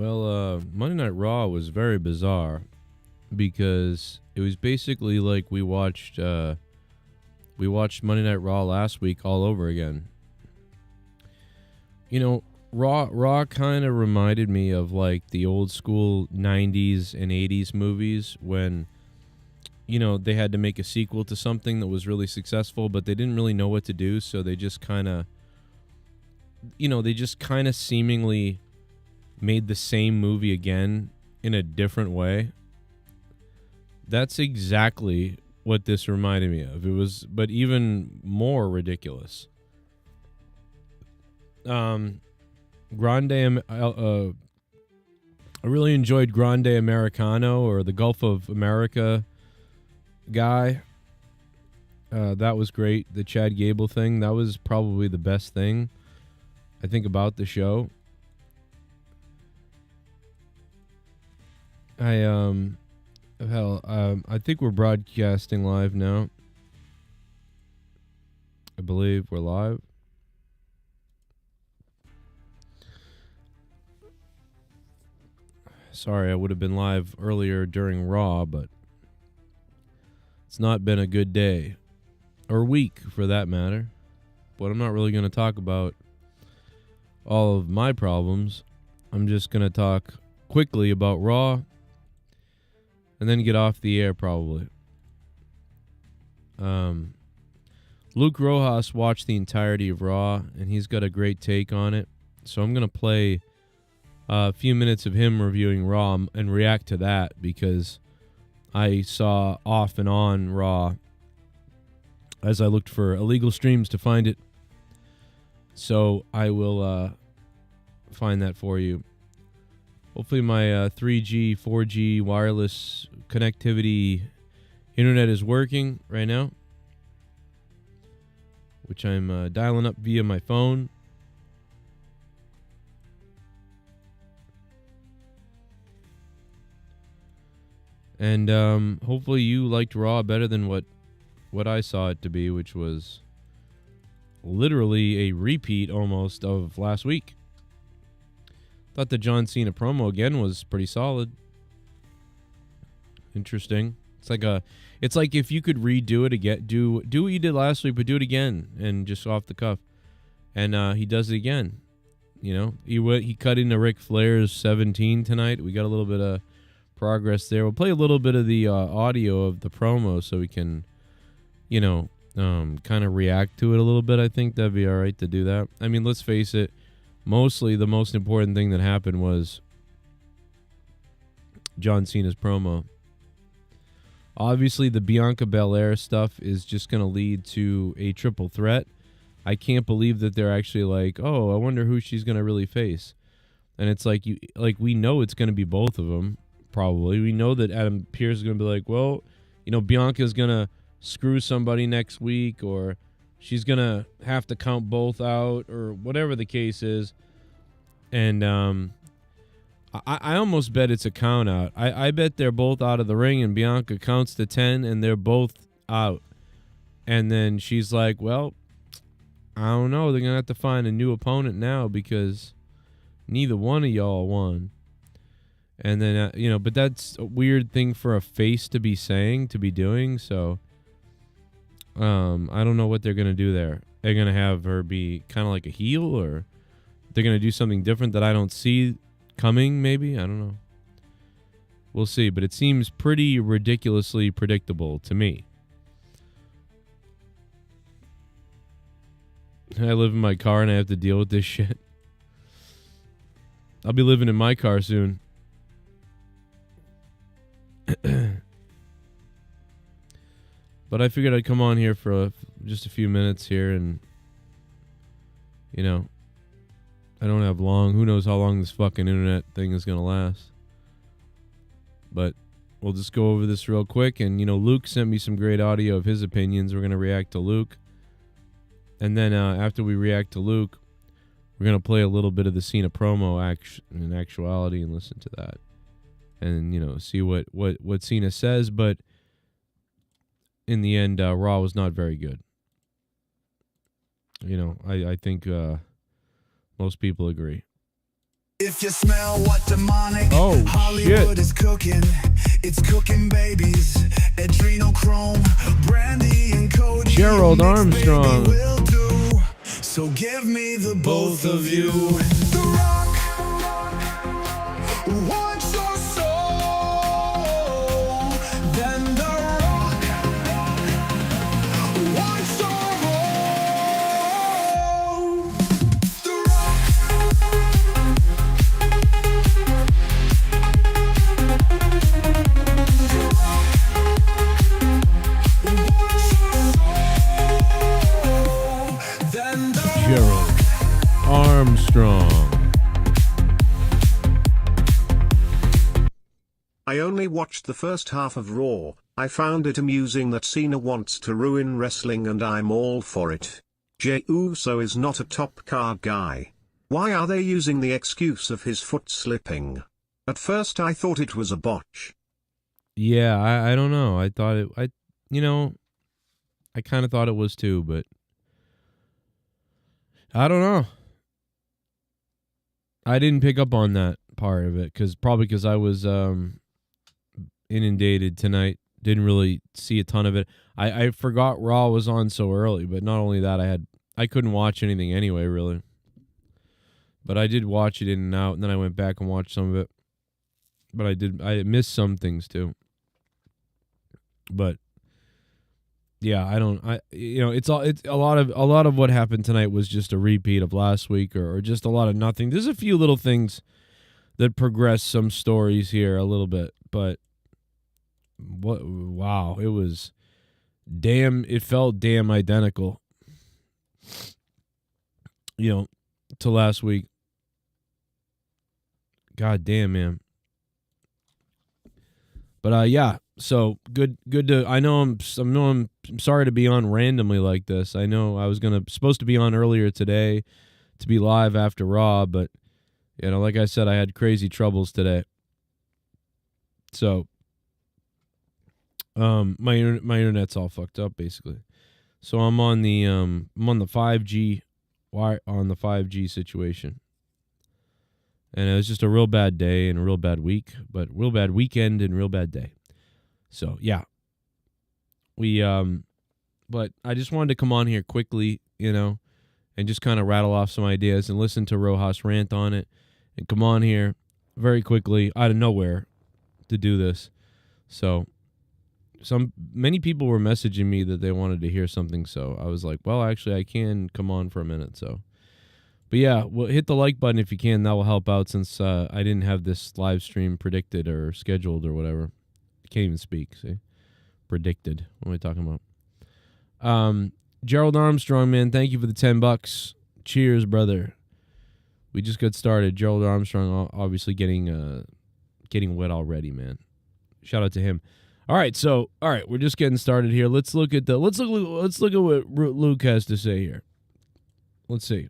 Monday Night Raw was very bizarre because it was basically like we watched Monday Night Raw last week all over again. You know, Raw kind of reminded me of like the old school 90s and 80s movies when, you know, they had to make a sequel to something that was really successful, but they didn't really know what to do, so they just kind of, seemingly made the same movie again in a different way. That's exactly what this reminded me of. It was, but even more ridiculous. I really enjoyed Grande Americano, or the Gulf of America guy. That was great. The Chad Gable thing, that was probably the best thing I think about the show. I think we're broadcasting live now. I believe we're live. Sorry, I would have been live earlier during Raw, but it's not been a good day. Or week, for that matter. But I'm not really going to talk about all of my problems. I'm just going to talk quickly about Raw and then get off the air probably. Luke Rojas watched the entirety of Raw, and he's got a great take on it. So I'm going to play a few minutes of him reviewing Raw and react to that, because I saw off and on Raw as I looked for illegal streams to find it. So I will find that for you. Hopefully my 3G, 4G wireless connectivity internet is working right now, which I'm dialing up via my phone. And hopefully you liked Raw better than what I saw it to be, which was literally a repeat almost of last week. Thought the John Cena promo again was pretty solid. Interesting. It's like if you could redo it again, do what you did last week, but do it again, and just off the cuff. And he does it again. You know, he cut into Ric Flair's 17 tonight. We got a little bit of progress there. We'll play a little bit of the audio of the promo so we can, kind of react to it a little bit. I think that'd be all right to do that. I mean, let's face it. Mostly the most important thing that happened was John Cena's promo. Obviously, the Bianca Belair stuff is just going to lead to a triple threat. I can't believe that they're actually like, oh, I wonder who she's going to really face. And it's like, we know it's going to be both of them, probably. We know that Adam Pearce is going to be like, well, Bianca's going to screw somebody next week, or she's going to have to count both out, or whatever the case is. And I almost bet it's a count out. I bet they're both out of the ring, and Bianca counts to 10, and they're both out. And then she's like, well, I don't know. They're going to have to find a new opponent now because neither one of y'all won. And then, but that's a weird thing for a face to be saying, to be doing. So I don't know what they're going to do there. They're going to have her be kind of like a heel, or they're going to do something different that I don't see coming, maybe? I don't know. We'll see, but it seems pretty ridiculously predictable to me. I live in my car and I have to deal with this shit. I'll be living in my car soon. But I figured I'd come on here for just a few minutes here, and I don't have long. Who knows how long this fucking internet thing is going to last. But we'll just go over this real quick. And, Luke sent me some great audio of his opinions. We're going to react to Luke. And then after we react to Luke, we're going to play a little bit of the Cena promo in actuality and listen to that. And, see what Cena says. But in the end, Raw was not very good. I think most people agree. If you smell what demonic shit. Hollywood is cooking, it's cooking babies, adrenochrome, brandy and Cody. Gerald Armstrong. Will do. So give me the both of you. The Rock wants your soul. Then The Rock wants your role. The Rock. Gerald Armstrong. I only watched the first half of Raw. I found it amusing that Cena wants to ruin wrestling and I'm all for it. Jey Uso is not a top card guy. Why are they using the excuse of his foot slipping? At first I thought it was a botch. Yeah, I don't know. I thought it, I kind of thought it was too, but I don't know. I didn't pick up on that part of it probably because I was inundated tonight. Didn't really see a ton of it. I forgot Raw was on so early, but not only that, I couldn't watch anything anyway, really. But I did watch it in and out, and then I went back and watched some of it. But I missed some things too. But yeah, it's a lot of what happened tonight was just a repeat of last week or just a lot of nothing. There's a few little things that progress some stories here a little bit, but wow, it felt damn identical, to last week. God damn, man. But yeah, so good to. I know I'm sorry to be on randomly like this. I know I was supposed to be on earlier today to be live after Raw, but like I said, I had crazy troubles today. So my internet's all fucked up basically. So I'm on the 5G on the 5G situation. And it was just a real bad day and a real bad week, but real bad weekend and real bad day. So, yeah. But I just wanted to come on here quickly, and just kind of rattle off some ideas and listen to Rojas rant on it and come on here very quickly out of nowhere to do this. So, many people were messaging me that they wanted to hear something, so I was like, well, actually, I can come on for a minute, so. But yeah, well, hit the like button if you can. That will help out since I didn't have this live stream predicted or scheduled or whatever. I can't even speak, see? Predicted. What am I talking about? Gerald Armstrong, man, thank you for the $10. Cheers, brother. We just got started. Gerald Armstrong obviously getting wet already, man. Shout out to him. All right, we're just getting started here. Let's look at what Luke has to say here. Let's see.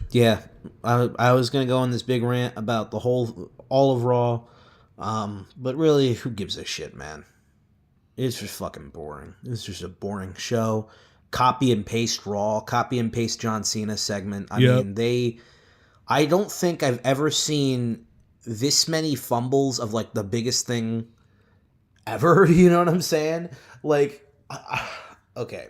Yeah, I was gonna go on this big rant about all of Raw, but really, who gives a shit, man? It's just fucking boring. It's just a boring show. Copy and paste Raw, copy and paste John Cena segment. I mean, I don't think I've ever seen this many fumbles of like the biggest thing ever. You know what I'm saying? Like, okay.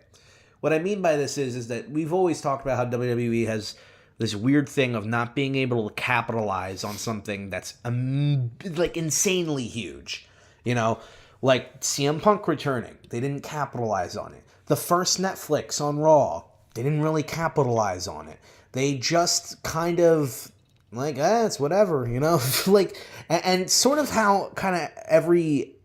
What I mean by this is that we've always talked about how WWE has this weird thing of not being able to capitalize on something that's like insanely huge. Like CM Punk returning. They didn't capitalize on it. The first Netflix on Raw. They didn't really capitalize on it. They just kind of like, it's whatever, like, and sort of how kind of every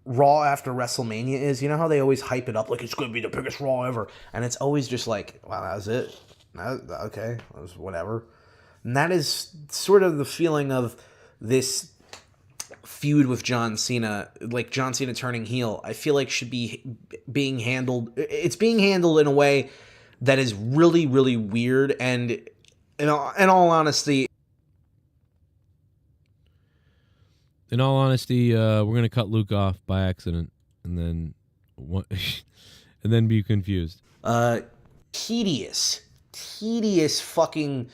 Raw after WrestleMania is, how they always hype it up like it's going to be the biggest Raw ever, and it's always just like, wow, that was it. Okay, that was whatever. And that is sort of the feeling of this feud with John Cena, like John Cena turning heel. I feel like should be being handled. It's being handled in a way that is really, really weird, and in all honesty. In all honesty, we're gonna cut Luke off by accident, and then be confused. tedious fucking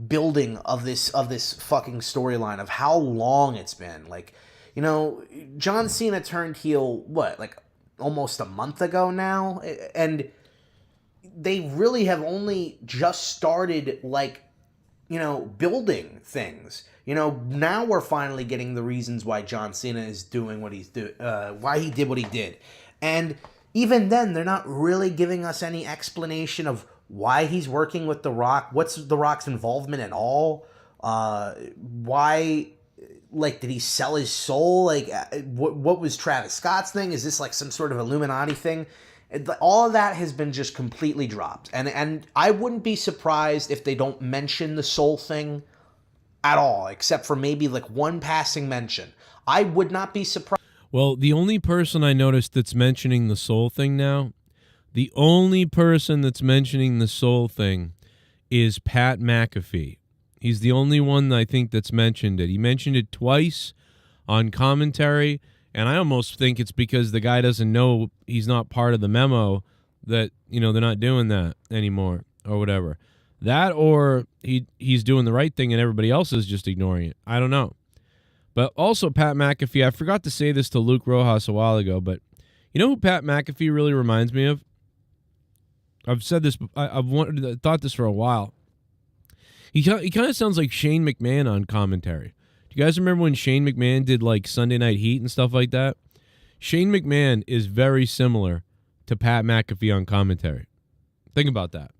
building of this fucking storyline of how long it's been. Like, you know, John Cena turned heel like almost a month ago now, and they really have only just started, like, you know, building things. You know, now we're finally getting the reasons why John Cena is doing what he's doing, why he did what he did. And even then, they're not really giving us any explanation of why he's working with The Rock. What's The Rock's involvement at all? Why, like, did he sell his soul? Like, what was Travis Scott's thing? Is this like some sort of Illuminati thing? All of that has been just completely dropped. And I wouldn't be surprised if they don't mention the soul thing at all, except for maybe like one passing mention. I would not be surprised. Well, the only person I noticed that's mentioning the soul thing now, the only person that's mentioning the soul thing is Pat McAfee. He's the only one I think that's mentioned it. He mentioned it twice on commentary, and I almost think it's because the guy doesn't know he's not part of the memo that, you know, they're not doing that anymore or whatever. That, or he's doing the right thing and everybody else is just ignoring it. I don't know. But also Pat McAfee, I forgot to say this to Luke Rojas a while ago, but you know who Pat McAfee really reminds me of? I've said this, I've thought this for a while. He kind of sounds like Shane McMahon on commentary. Do you guys remember when Shane McMahon did like Sunday Night Heat and stuff like that? Shane McMahon is very similar to Pat McAfee on commentary. Think about that.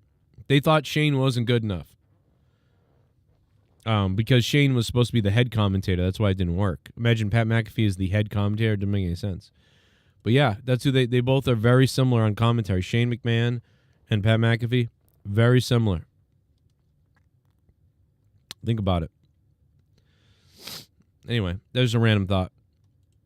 They thought Shane wasn't good enough. Because Shane was supposed to be the head commentator. That's why it didn't work. Imagine Pat McAfee is the head commentator. It didn't make any sense. But yeah, that's who they both are very similar on commentary. Shane McMahon and Pat McAfee, very similar. Think about it. Anyway, there's a random thought.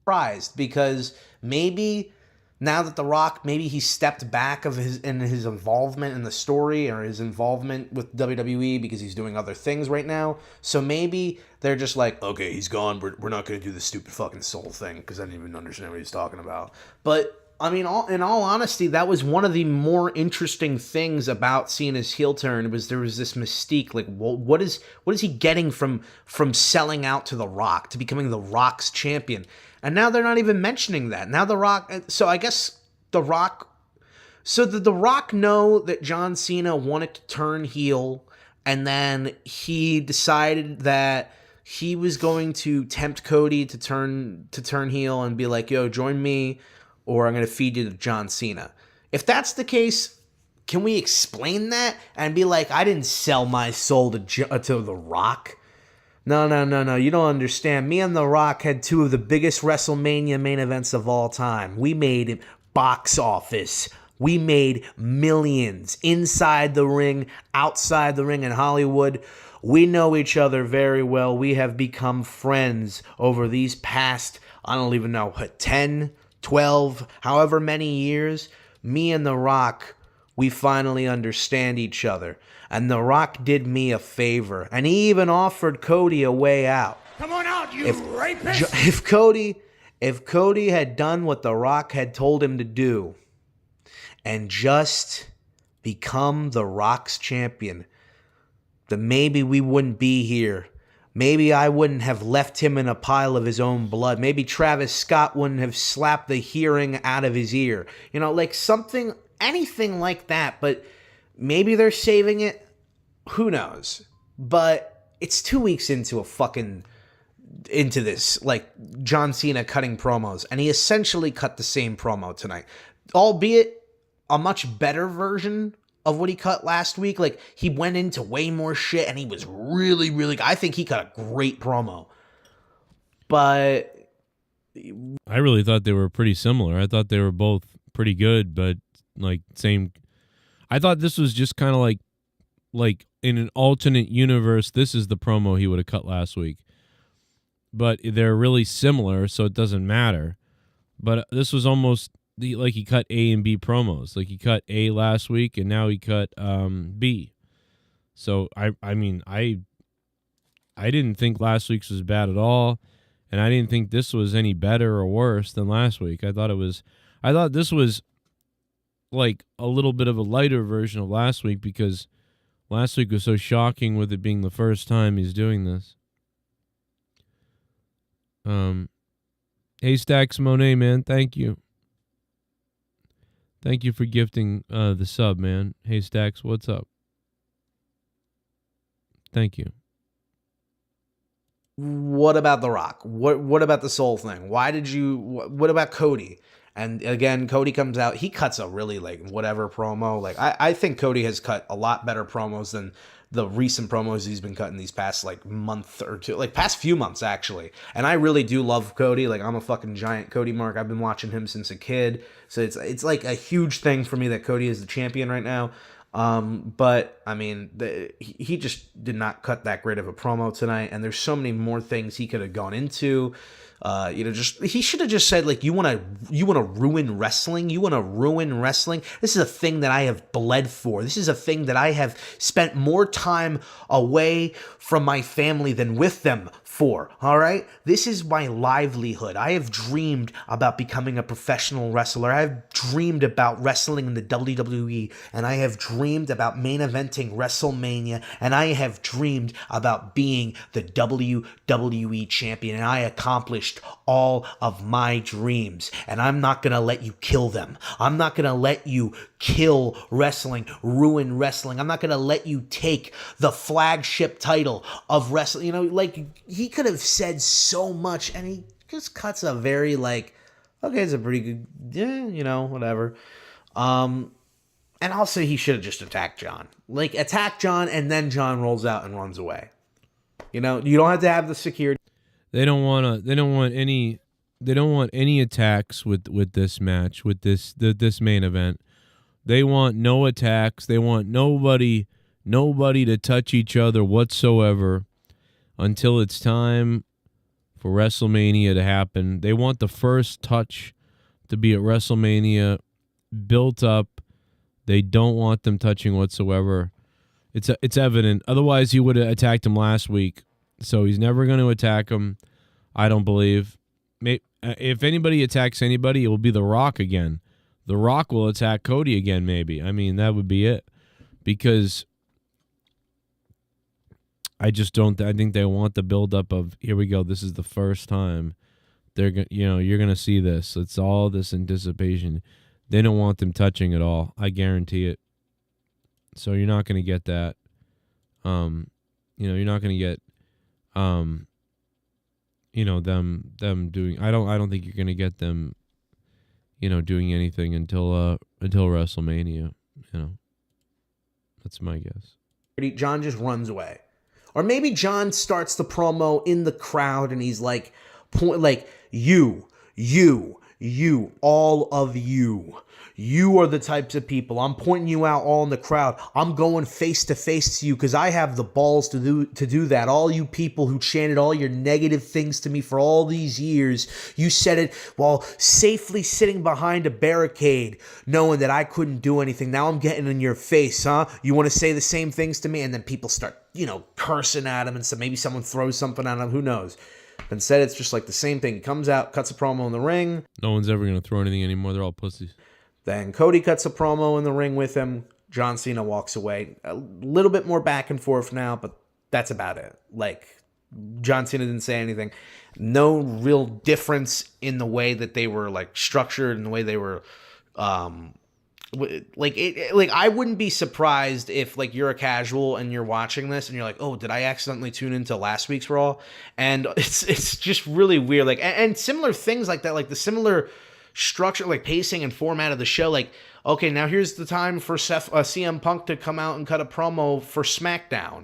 Surprised because maybe now that The Rock, maybe he stepped back of his involvement in the story or his involvement with WWE because he's doing other things right now. So maybe they're just like, okay, he's gone. We're not going to do the stupid fucking soul thing because I didn't even understand what he's talking about. But I mean, in all honesty, that was one of the more interesting things about Cena's heel turn. There was this mystique. Like, what is he getting from selling out to The Rock, to becoming The Rock's champion? And now they're not even mentioning that. Now The Rock. So I guess The Rock. So did The Rock know that John Cena wanted to turn heel, and then he decided that he was going to tempt Cody to turn heel and be like, "Yo, join me, or I'm going to feed you to John Cena." If that's the case, can we explain that and be like, I didn't sell my soul to The Rock? No. You don't understand. Me and The Rock had two of the biggest WrestleMania main events of all time. We made box office. We made millions inside the ring, outside the ring in Hollywood. We know each other very well. We have become friends over these past, I don't even know, 10, 12, however many years. Me and The Rock, we finally understand each other. And The Rock did me a favor. And he even offered Cody a way out. Come on out, you rapist! If Cody had done what The Rock had told him to do and just become The Rock's champion, then maybe we wouldn't be here. Maybe I wouldn't have left him in a pile of his own blood. Maybe Travis Scott wouldn't have slapped the hearing out of his ear. You know, like something, anything like that. But maybe they're saving it. Who knows? But it's 2 weeks into this, like John Cena cutting promos. And he essentially cut the same promo tonight. Albeit a much better version of what he cut last week. Like, he went into way more shit, and he was really, really, I think he cut a great promo. But I really thought they were pretty similar. I thought they were both pretty good, but like same. I thought this was just kind of like in an alternate universe, this is the promo he would have cut last week. But they're really similar, so it doesn't matter. But this was almost like he cut A and B promos. Like he cut A last week, and now he cut B. So I mean I didn't think last week's was bad at all, and I didn't think this was any better or worse than last week. I thought this was like a little bit of a lighter version of last week because last week was so shocking with it being the first time he's doing this. Hey Stacks Monet, man, thank you. Thank you for gifting the sub, man. Hey Stacks, what's up? Thank you. What about The Rock? What about the Soul thing? Why did you? What about Cody? And again, Cody comes out. He cuts a really like whatever promo. Like I think Cody has cut a lot better promos than the recent promos he's been cutting these past like month or two, like past few months actually. And I really do love Cody. Like I'm a fucking giant Cody mark. I've been watching him since a kid, so it's like a huge thing for me that Cody is the champion right now. But I mean, he just did not cut that great of a promo tonight, and there's so many more things he could have gone into. Just he should have just said like, you want to ruin wrestling? You want to ruin wrestling? This is a thing that I have bled for. This is a thing that I have spent more time away from my family than with them for. All right, this is my livelihood. I have dreamed about becoming a professional wrestler. I have dreamed about wrestling in the WWE, and I have dreamed about main eventing WrestleMania, and I have dreamed about being the WWE champion, and I accomplished all of my dreams, and I'm not gonna let you kill them. I'm not gonna let you kill wrestling, ruin wrestling. I'm not gonna let you take the flagship title of wrestling. Like he could have said so much, and he just cuts a very like, okay, it's a pretty good, yeah, whatever. And also he should have just attacked John. Like attack John, and then John rolls out and runs away. You don't have to have the security. They don't want any attacks with this match, with this main event. They want no attacks. They want nobody to touch each other whatsoever until it's time for WrestleMania to happen. They want the first touch to be at WrestleMania built up. They don't want them touching whatsoever. It's evident. Otherwise, he would have attacked him last week. So he's never going to attack him, I don't believe. If anybody attacks anybody, it will be The Rock again. The Rock will attack Cody again, maybe. I mean, that would be it. Because I think they want the buildup of, here we go, this is the first time you're going to see this. It's all this anticipation. They don't want them touching at all. I guarantee it. So you're not going to get that. You're not going to get them doing. I don't think you're going to get them doing anything until WrestleMania. That's my guess. John just runs away. Or maybe John starts the promo in the crowd and he's like, you, all of you. You are the types of people. I'm pointing you out all in the crowd. I'm going face to face to you because I have the balls to do that. All you people who chanted all your negative things to me for all these years, you said it while safely sitting behind a barricade, knowing that I couldn't do anything. Now I'm getting in your face, huh? You want to say the same things to me? And then people start, cursing at him, and so maybe someone throws something at him. Who knows? Instead, it's just like the same thing. He comes out, cuts a promo in the ring. No one's ever going to throw anything anymore. They're all pussies. Then Cody cuts a promo in the ring with him. John Cena walks away. A little bit more back and forth now, but that's about it. Like, John Cena didn't say anything. No real difference in the way that they were, like, structured and the way they were, I wouldn't be surprised if, like, you're a casual and you're watching this and you're like, oh, did I accidentally tune into last week's Raw? And it's just really weird. Like, and similar things like that, like the similar structure, like pacing and format of the show. Like, okay, now here's the time for CM Punk to come out and cut a promo for SmackDown.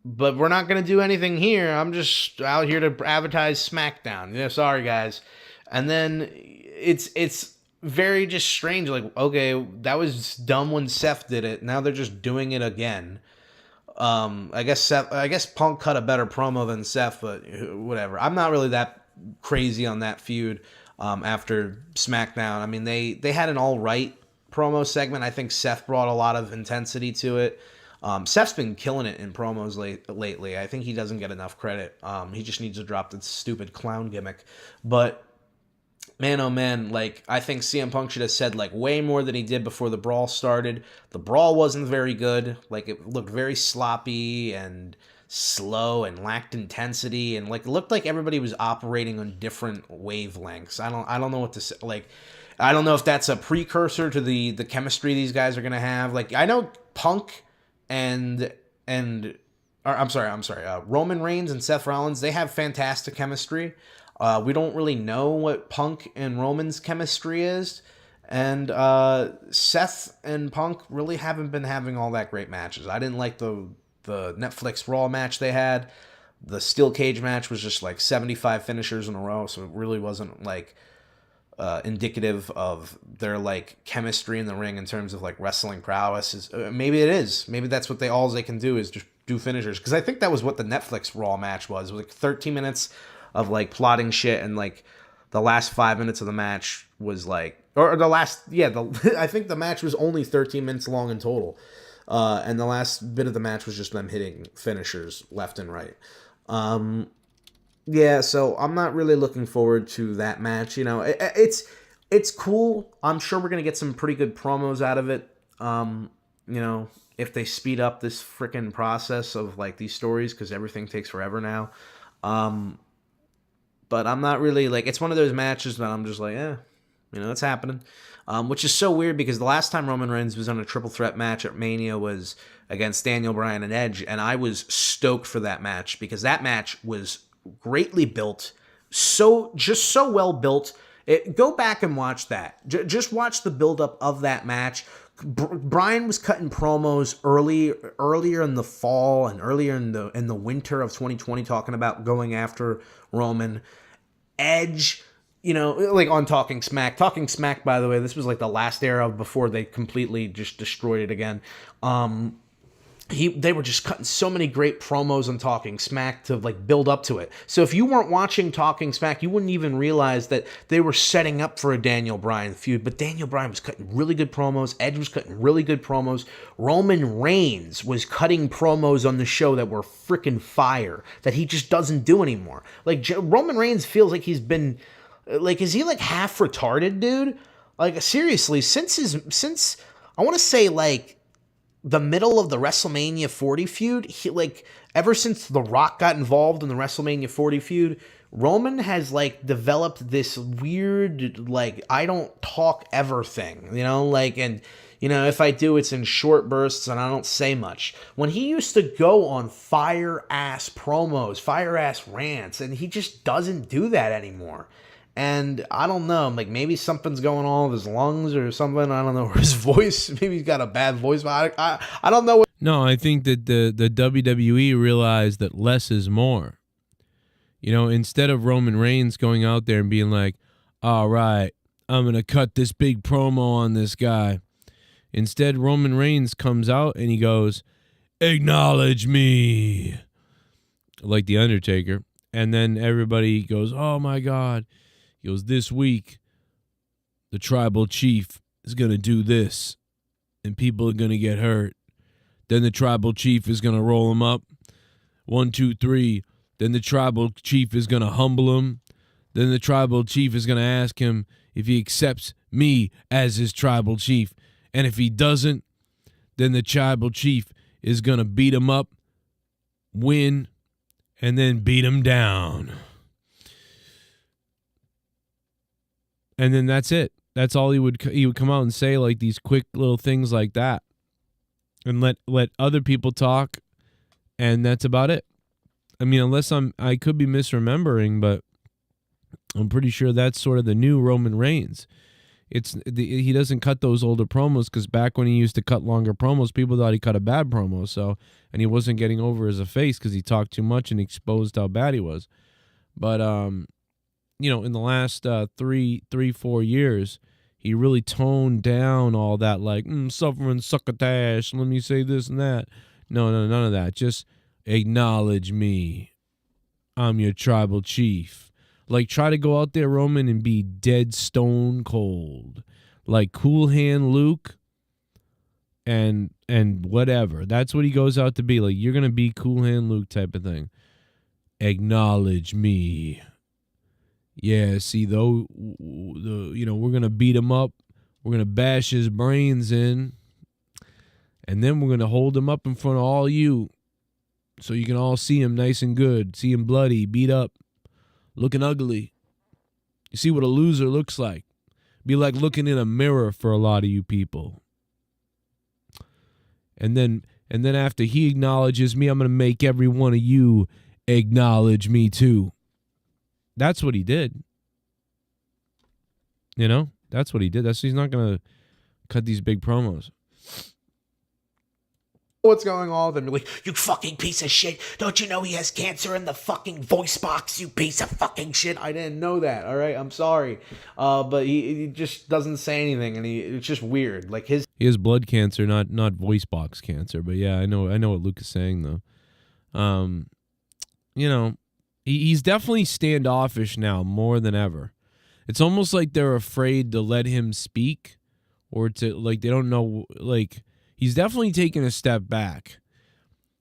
But we're not going to do anything here. I'm just out here to advertise SmackDown. Yeah, sorry, guys. And then it's very just strange. Like, okay, that was dumb when Seth did it. Now they're just doing it again. I guess Punk cut a better promo than Seth, but whatever. I'm not really that crazy on that feud. After SmackDown, I mean, they had an all right promo segment. I think Seth brought a lot of intensity to it. Seth's been killing it in promos lately. I think he doesn't get enough credit. He just needs to drop the stupid clown gimmick. But man, oh man, like, I think CM Punk should have said, like, way more than he did before the brawl started. The brawl wasn't very good. Like, it looked very sloppy and slow and lacked intensity, and, like, it looked like everybody was operating on different wavelengths. I don't know what to say. Like, I don't know if that's a precursor to the chemistry these guys are going to have. Like, I know Punk and I'm sorry, Roman Reigns and Seth Rollins, they have fantastic chemistry. We don't really know what Punk and Roman's chemistry is. And Seth and Punk really haven't been having all that great matches. I didn't like the Netflix Raw match they had. The steel cage match was just like 75 finishers in a row, so it really wasn't like indicative of their like chemistry in the ring in terms of like wrestling prowess. Maybe it is. Maybe that's what all they can do is just do finishers. Because I think that was what the Netflix Raw match was. It was like 13 minutes of like plotting shit, and like the last 5 minutes of the match was like, or the last, I think the match was only 13 minutes long in total, and the last bit of the match was just them hitting finishers left and right. So I'm not really looking forward to that match. You know, it's cool. I'm sure we're gonna get some pretty good promos out of it. You know, if they speed up this freaking process of like these stories, because everything takes forever now. But I'm not really like, it's one of those matches that I'm just like, it's happening. Which is so weird because the last time Roman Reigns was on a triple threat match at Mania was against Daniel Bryan and Edge, and I was stoked for that match because that match was greatly built, so well built. Go back and watch that. Just watch the buildup of that match. Bryan was cutting promos earlier in the fall and earlier in the winter of 2020, talking about going after Roman. Edge, like on Talking Smack. Talking Smack, by the way, this was like the last era before they completely just destroyed it again. They were just cutting so many great promos on Talking Smack to like build up to it. So if you weren't watching Talking Smack, you wouldn't even realize that they were setting up for a Daniel Bryan feud. But Daniel Bryan was cutting really good promos. Edge was cutting really good promos. Roman Reigns was cutting promos on the show that were freaking fire that he just doesn't do anymore. Like Roman Reigns feels like he's been like, is he like half retarded, dude? Like seriously, since I want to say like the middle of the WrestleMania 40 feud, ever since The Rock got involved in the WrestleMania 40 feud, Roman has like developed this weird like I don't talk ever thing, and if I do, it's in short bursts and I don't say much. When he used to go on fire ass promos, fire ass rants, and he just doesn't do that anymore. And I don't know, like maybe something's going on with his lungs or something. I don't know, or his voice. Maybe he's got a bad voice. But I don't know. No, I think that the WWE realized that less is more. Instead of Roman Reigns going out there and being like, all right, I'm going to cut this big promo on this guy. Instead, Roman Reigns comes out and he goes, acknowledge me. Like The Undertaker. And then everybody goes, oh my God. He goes, this week, the tribal chief is going to do this, and people are going to get hurt. Then the tribal chief is going to roll him up. 1, 2, 3. Then the tribal chief is going to humble him. Then the tribal chief is going to ask him if he accepts me as his tribal chief. And if he doesn't, then the tribal chief is going to beat him up, win, and then beat him down. And then that's it. That's all he would come out and say, like these quick little things like that, and let other people talk, and that's about it. I mean, unless I could be misremembering, but I'm pretty sure that's sort of the new Roman Reigns. He doesn't cut those older promos because back when he used to cut longer promos, people thought he cut a bad promo. So, and he wasn't getting over as a face because he talked too much and exposed how bad he was. But in the last 3-4 years, he really toned down all that, like, suffering succotash, let me say this and that. No, none of that. Just acknowledge me. I'm your tribal chief. Like, try to go out there, Roman, and be dead stone cold. Like Cool Hand Luke and whatever. That's what he goes out to be. Like, you're going to be Cool Hand Luke type of thing. Acknowledge me. yeah, see, though, we're going to beat him up. We're going to bash his brains in. And then we're going to hold him up in front of all you. So you can all see him nice and good. See him bloody, beat up, looking ugly. You see what a loser looks like. Be like looking in a mirror for a lot of you people. And then after he acknowledges me, I'm going to make every one of you acknowledge me too. That's what he did. You know? That's what he did. He's not going to cut these big promos. What's going on with him? Like, you fucking piece of shit. Don't you know he has cancer in the fucking voice box, you piece of fucking shit? I didn't know that, all right? I'm sorry. But he just doesn't say anything, and it's just weird. Like he has blood cancer, not voice box cancer. But yeah, I know what Luke is saying, though. He's definitely standoffish now more than ever. It's almost like they're afraid to let him speak, or to, like, they don't know, like... He's definitely taking a step back.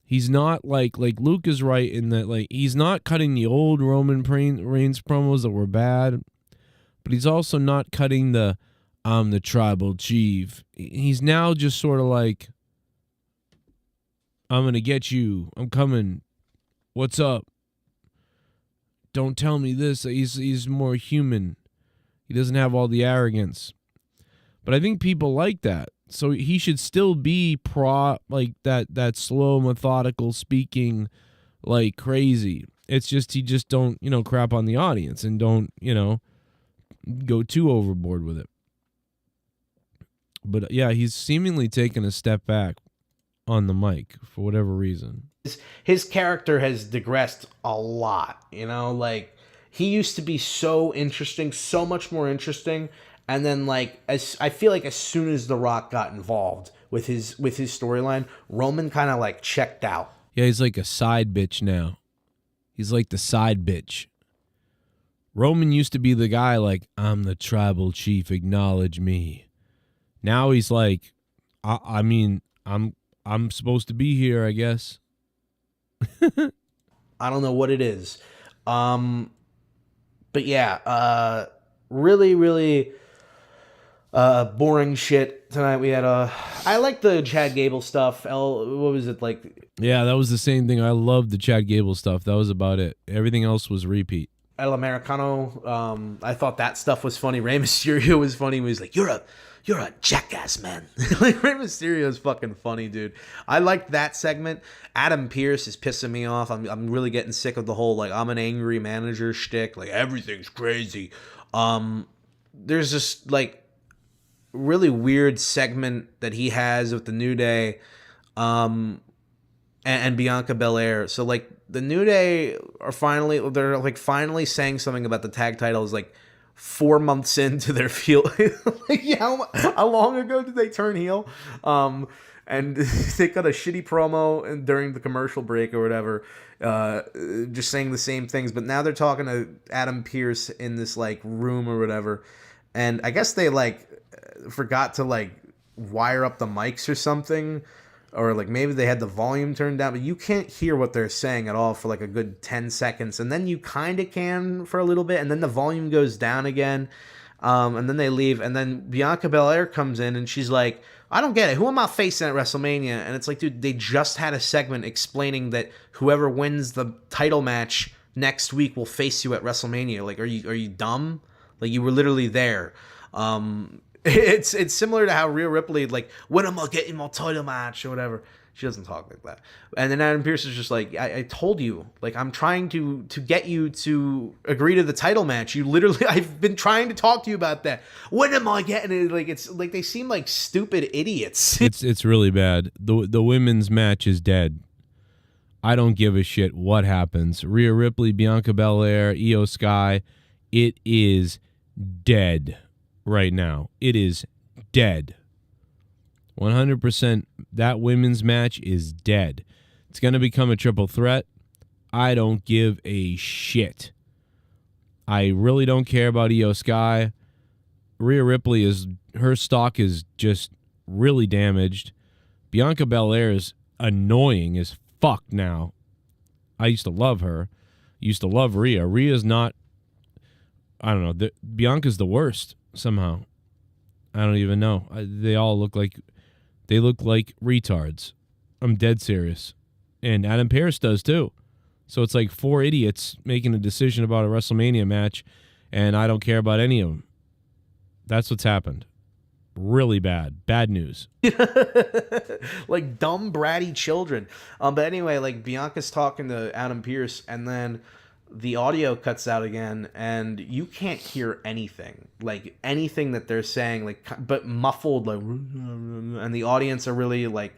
He's not like Luke is right in that, like, he's not cutting the old Roman Reigns promos that were bad, but he's also not cutting the I'm the tribal chief. He's now just sort of like, I'm going to get you. I'm coming. What's up? Don't tell me this. He's more human. He doesn't have all the arrogance. But I think people like that. So he should still be like that slow, methodical speaking, like crazy. It's just he just don't, crap on the audience and don't, go too overboard with it. But yeah, he's seemingly taken a step back on the mic for whatever reason. His character has digressed a lot, like he used to be so interesting, so much more interesting. And then, like, I feel like as soon as The Rock got involved with his storyline, Roman kind of, like, checked out. Yeah, he's like a side bitch now. He's like the side bitch. Roman used to be the guy like, I'm the tribal chief, acknowledge me. Now he's like, I'm supposed to be here, I guess. I don't know what it is. But yeah, really, really... boring shit tonight. We had I like the Chad Gable stuff. What was it like? Yeah, that was the same thing. I loved the Chad Gable stuff. That was about it. Everything else was repeat. El Americano. I thought that stuff was funny. Rey Mysterio was funny. He was like, "You're a jackass, man." Like Rey Mysterio is fucking funny, dude. I liked that segment. Adam Pearce is pissing me off. I'm really getting sick of the whole like I'm an angry manager shtick. Like everything's crazy. There's just like really weird segment that he has with the New Day and Bianca Belair. So like the New Day are finally saying something about the tag titles like 4 months into their field. Like, yeah, how long ago did they turn heel? And they got a shitty promo during the commercial break or whatever, just saying the same things. But now they're talking to Adam Pearce in this like room or whatever. And I guess they like forgot to like wire up the mics or something, or like maybe they had the volume turned down, but you can't hear what they're saying at all for like a good 10 seconds, and then you kind of can for a little bit, and then the volume goes down again, and then they leave, and then Bianca Belair comes in and she's like, I don't get it, who am I facing at WrestleMania? And it's like, dude, they just had a segment explaining that whoever wins the title match next week will face you at WrestleMania. Like, are you dumb? Like, you were literally there. It's similar to how Rhea Ripley, like, when am I getting my title match or whatever? She doesn't talk like that. And then Adam Pearce is just like, I told you, like, I'm trying to get you to agree to the title match. I've been trying to talk to you about that. When am I getting it? Like, it's like they seem like stupid idiots. It's really bad. The women's match is dead. I don't give a shit what happens. Rhea Ripley, Bianca Belair, Io Sky, it is dead. Right now, it is dead. 100%. That women's match is dead. It's going to become a triple threat. I don't give a shit. I really don't care about Io Sky. Rhea Ripley her stock is just really damaged. Bianca Belair is annoying as fuck now. I used to love her. Used to love Rhea. Rhea's not I don't know. Bianca's the worst somehow. I don't even know. They all look like retards. I'm dead serious. And Adam Pearce does too. So it's like 4 idiots making a decision about a WrestleMania match, and I don't care about any of them. That's what's happened. Really bad. Bad news. Like dumb, bratty children. But anyway, like Bianca's talking to Adam Pearce, and then the audio cuts out again, and you can't hear anything. Like anything that they're saying, like but muffled, like, and the audience are really like,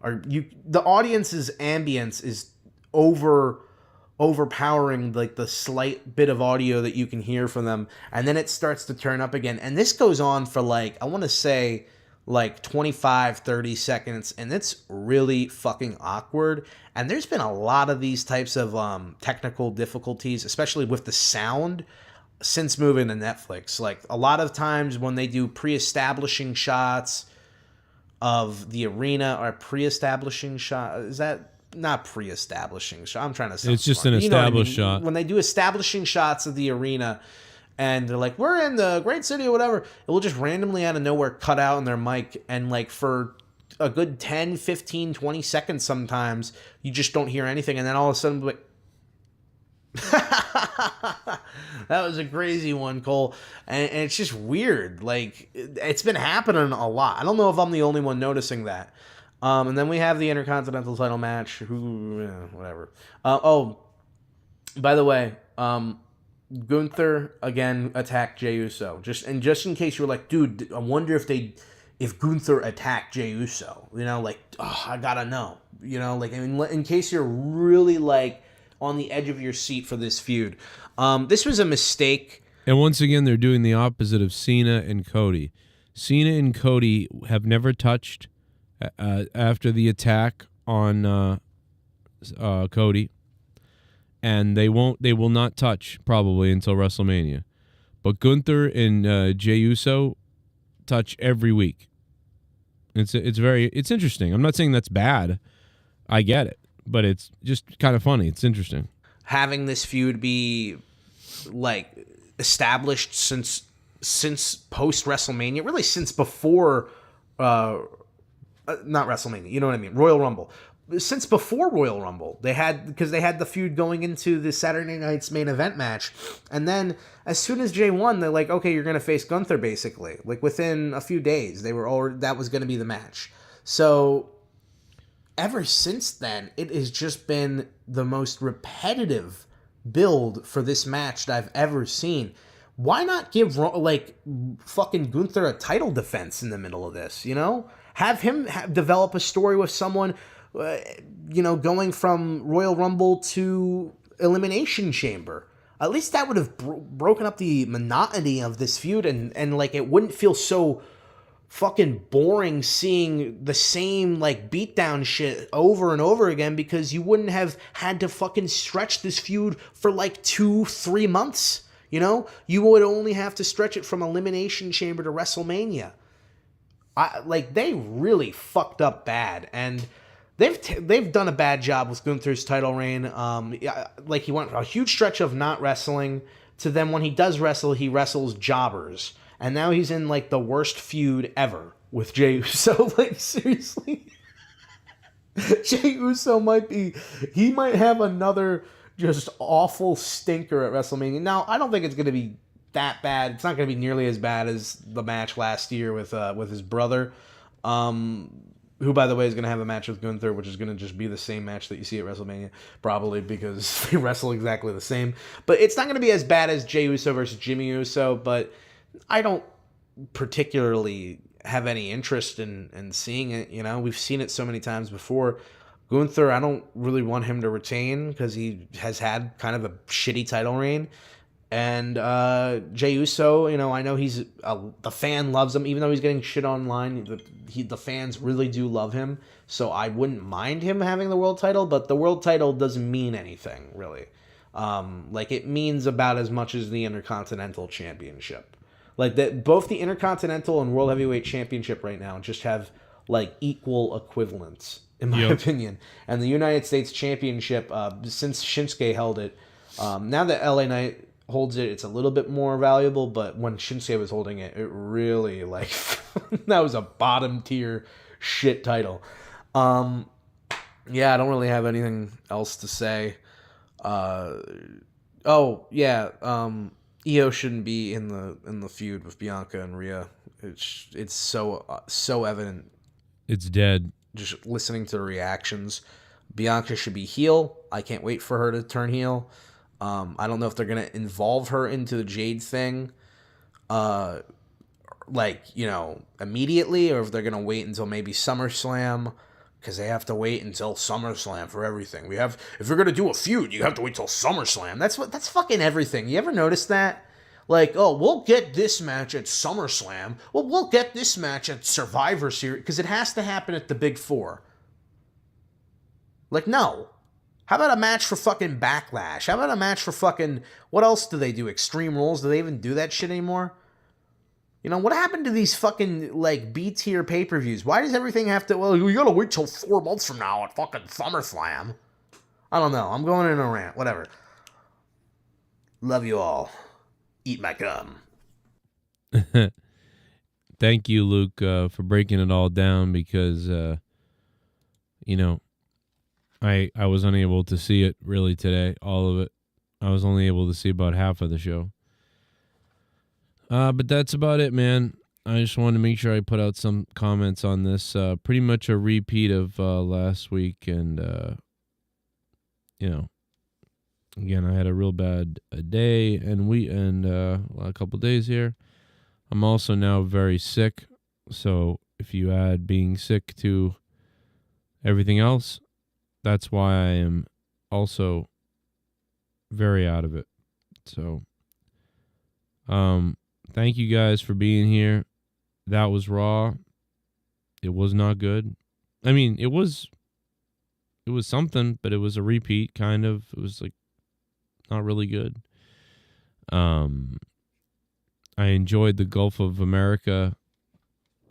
the audience's ambience is overpowering like the slight bit of audio that you can hear from them, and then it starts to turn up again, and this goes on for like, I want to say like 25-30 seconds, and it's really fucking awkward. And there's been a lot of these types of technical difficulties, especially with the sound, since moving to Netflix. Like a lot of times when they do pre-establishing shots of the arena, or pre-establishing shot, is that not pre-establishing shot? I'm trying to sound It's just smart. an established You know what I mean? shot. When they do establishing shots of the arena, and they're like, we're in the great city or whatever, it will just randomly out of nowhere cut out on their mic, and like for a good 10, 15, 20 seconds sometimes, you just don't hear anything, and then all of a sudden, like, that was a crazy one, Cole, and it's just weird. Like, it's been happening a lot. I don't know if I'm the only one noticing that. And then we have the Intercontinental title match. Whatever. By the way, Gunther again attacked Jey Uso. Just in case you were like, dude, I wonder if Gunther attacked Jey Uso. You know, like, oh, I gotta know. You know, like, I mean, in case you're really like on the edge of your seat for this feud, this was a mistake. And once again, they're doing the opposite of Cena and Cody. Cena and Cody have never touched after the attack on Cody, and they will not touch probably until WrestleMania. But Gunther and Jey Uso touch every week. It's interesting. I'm not saying that's bad. I get it, but it's just kind of funny. It's interesting Having this feud be like established since post WrestleMania, really since before. Not WrestleMania, you know what I mean? Royal Rumble. Since before Royal Rumble, because they had the feud going into the Saturday night's main event match, and then as soon as Jey won, they're like, okay, you're gonna face Gunther, basically. Like within a few days, that was gonna be the match. So ever since then, it has just been the most repetitive build for this match that I've ever seen. Why not give fucking Gunther a title defense in the middle of this? You know, have him develop a story with someone. Going from Royal Rumble to Elimination Chamber. At least that would have broken up the monotony of this feud, and like it wouldn't feel so fucking boring seeing the same like beatdown shit over and over again, because you wouldn't have had to fucking stretch this feud for like 2-3 months. You know, you would only have to stretch it from Elimination Chamber to WrestleMania. They really fucked up bad, and they've done a bad job with Gunther's title reign. Like he went a huge stretch of not wrestling to then when he does wrestle, he wrestles jobbers, and now he's in like the worst feud ever with Jey Uso. Like seriously, Jey Uso might have another just awful stinker at WrestleMania. Now I don't think it's going to be that bad. It's not going to be nearly as bad as the match last year with his brother. Who, by the way, is going to have a match with Gunther, which is going to just be the same match that you see at WrestleMania, probably because they wrestle exactly the same. But it's not going to be as bad as Jey Uso versus Jimmy Uso, but I don't particularly have any interest in seeing it. You know, we've seen it so many times before. Gunther, I don't really want him to retain because he has had kind of a shitty title reign. And Jey Uso, you know, I know the fan loves him, even though he's getting shit online. The fans really do love him, so I wouldn't mind him having the world title. But the world title doesn't mean anything really. Like it means about as much as the Intercontinental Championship. Like that, both the Intercontinental and World Heavyweight Championship right now just have like equal equivalents in my opinion. And the United States Championship, since Shinsuke held it, now that LA Knight holds it, it's a little bit more valuable, but when Shinsuke was holding it, it really, like, that was a bottom tier shit title. Yeah, I don't really have anything else to say. Io shouldn't be in the feud with Bianca and Rhea. It's so evident. It's dead. Just listening to the reactions, Bianca should be heel. I can't wait for her to turn heel. I don't know if they're gonna involve her into the Jade thing, immediately, or if they're gonna wait until maybe SummerSlam, because they have to wait until SummerSlam for everything. If you're gonna do a feud, you have to wait till SummerSlam. That's fucking everything. You ever notice that? Like, oh, we'll get this match at SummerSlam. Well, we'll get this match at Survivor Series, because it has to happen at the Big Four. Like, no. How about a match for fucking Backlash? How about a match for fucking... What else do they do? Extreme Rules? Do they even do that shit anymore? You know, what happened to these fucking, like, B-tier pay-per-views? Why does everything have to... Well, you gotta wait till 4 months from now at fucking SummerSlam. I don't know. I'm going in a rant. Whatever. Love you all. Eat my gum. Thank you, Luke, for breaking it all down, because, I was unable to see it really today, all of it. I was only able to see about half of the show. But that's about it, man. I just wanted to make sure I put out some comments on this. Pretty much a repeat of last week, and, again, I had a real bad day and a couple days here. I'm also now very sick, so if you add being sick to everything else, that's why I am also very out of it. So, thank you guys for being here. That was Raw. It was not good. I mean, it was something, but it was a repeat, kind of. It was like not really good. I enjoyed the Gulf of America,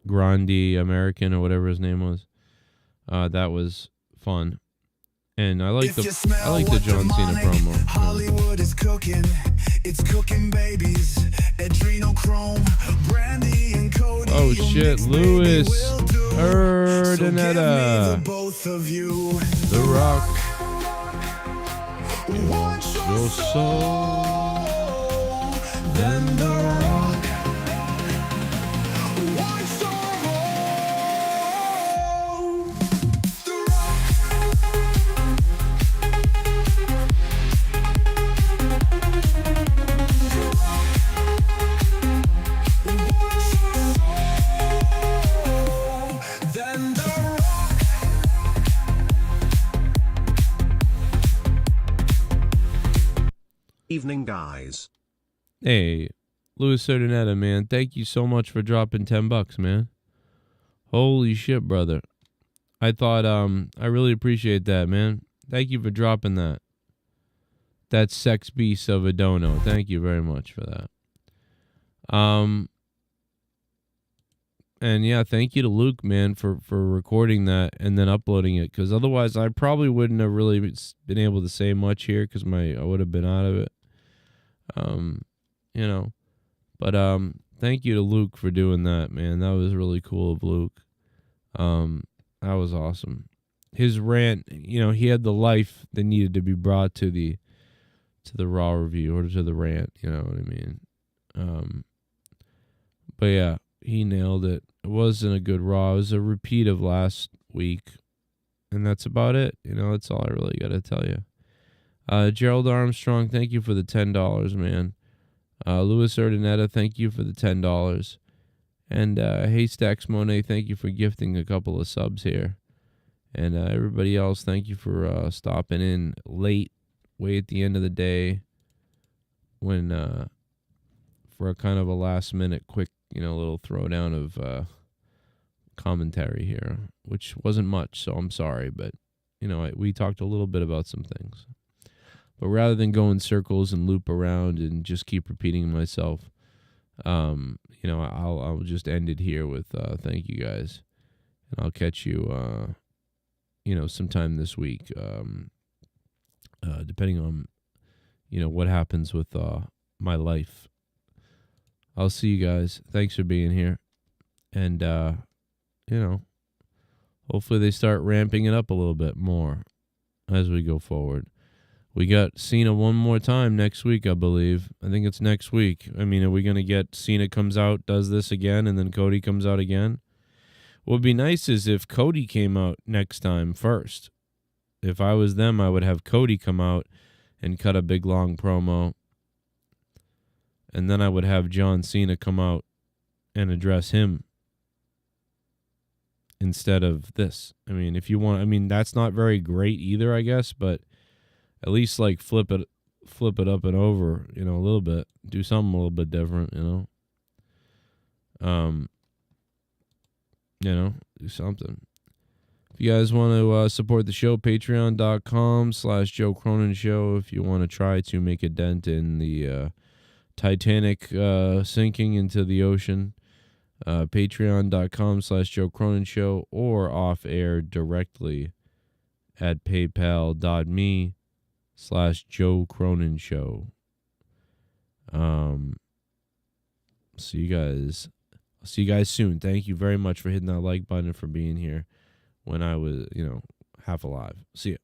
Grande American, or whatever his name was. That was fun. And I like the John Cena promo. Hollywood is cooking. It's cooking babies. Adrenochrome, Brandy and Cody. Oh shit, Louis Urdaneta. Both of you. The Rock. What's Your soul. Then the Rock. What's your role? The Then the Rock. Evening, guys. Hey, Louis Urdaneta, man. Thank you so much for dropping $10, man. Holy shit, brother. I thought, I really appreciate that, man. Thank you for dropping that. That sex beast of a dono. Thank you very much for that. And yeah, thank you to Luke, man, for recording that and then uploading it, because otherwise I probably wouldn't have really been able to say much here, because I would have been out of it. But thank you to Luke for doing that, man. That was really cool of Luke. That was awesome. His rant, he had the life that needed to be brought to the Raw review, or to the rant, you know what I mean? But yeah, he nailed it. It wasn't a good Raw. It was a repeat of last week, and that's about it. That's all I really got to tell you. Gerald Armstrong, thank you for the $10, man. Louis Urdaneta, thank you for the $10. And Haystacks Monet, thank you for gifting a couple of subs here. And everybody else, thank you for stopping in late, way at the end of the day, when for a kind of a last minute quick, little throwdown of commentary here, which wasn't much, so I'm sorry, but we talked a little bit about some things. But rather than go in circles and loop around and just keep repeating myself, I'll just end it here with thank you guys, and I'll catch you sometime this week, depending on what happens with my life. I'll see you guys. Thanks for being here. And, hopefully they start ramping it up a little bit more as we go forward. We got Cena one more time next week, I believe. I think it's next week. I mean, are we going to get Cena comes out, does this again, and then Cody comes out again? What would be nice is if Cody came out next time first. If I was them, I would have Cody come out and cut a big, long promo. And then I would have John Cena come out and address him instead of this. I mean, if you want, I mean, that's not very great either, I guess, but at least like flip it up and over, a little bit. Do something a little bit different, do something. If you guys want to support the show, patreon.com/Joe Cronin Show. If you want to try to make a dent in the Titanic sinking into the ocean, patreon.com/Joe Cronin Show, or off air directly at paypal.me/Joe Cronin Show. See you guys. I'll see you guys soon. Thank you very much for hitting that like button and for being here when I was, half alive. See ya.